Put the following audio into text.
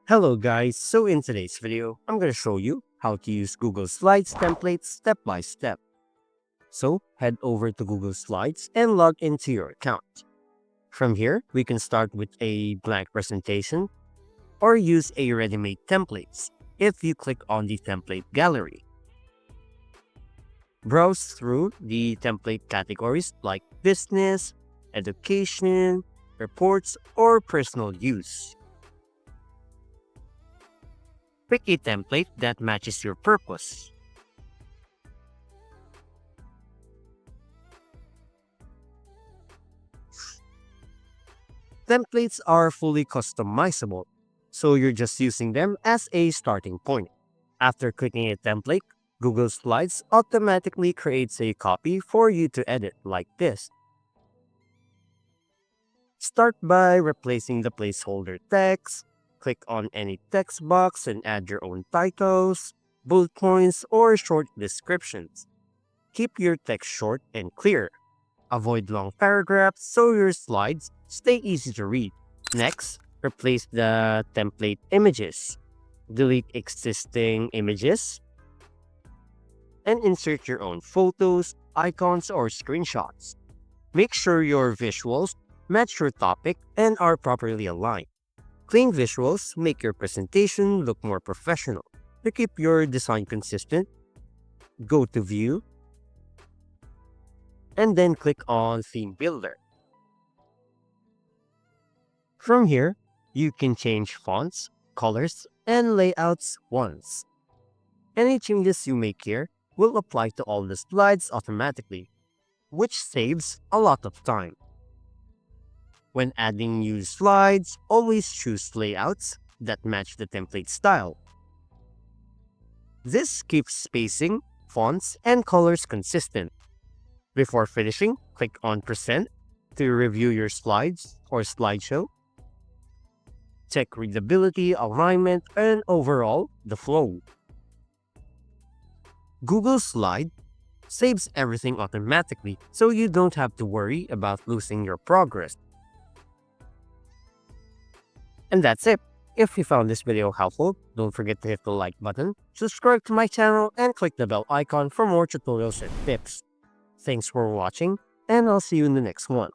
Hello guys, so in today's video, I'm going to show you how to use Google Slides templates step by step. So head over to Google Slides and log into your account. From here, we can start with a blank presentation or use a ready-made templates if you click on the template gallery. Browse through the template categories like business, education, reports, or personal use. Pick a template that matches your purpose. Templates are fully customizable, so you're just using them as a starting point. After clicking a template, Google Slides automatically creates a copy for you to edit like this. Start by replacing the placeholder text. Click on any text box and add your own titles, bullet points, or short descriptions. Keep your text short and clear. Avoid long paragraphs so your slides stay easy to read. Next, replace the template images. Delete existing images and insert your own photos, icons, or screenshots. Make sure your visuals match your topic and are properly aligned. Clean visuals make your presentation look more professional. To keep your design consistent, go to View, and then click on Theme Builder. From here, you can change fonts, colors, and layouts once. Any changes you make here will apply to all the slides automatically, which saves a lot of time. When adding new slides, always choose layouts that match the template style. This keeps spacing, fonts, and colors consistent. Before finishing, click on Present to review your slides or slideshow. Check readability, alignment, and overall, the flow. Google Slide saves everything automatically, so you don't have to worry about losing your progress. And that's it. If you found this video helpful, don't forget to hit the like button, subscribe to my channel, and click the bell icon for more tutorials and tips. Thanks for watching, and I'll see you in the next one.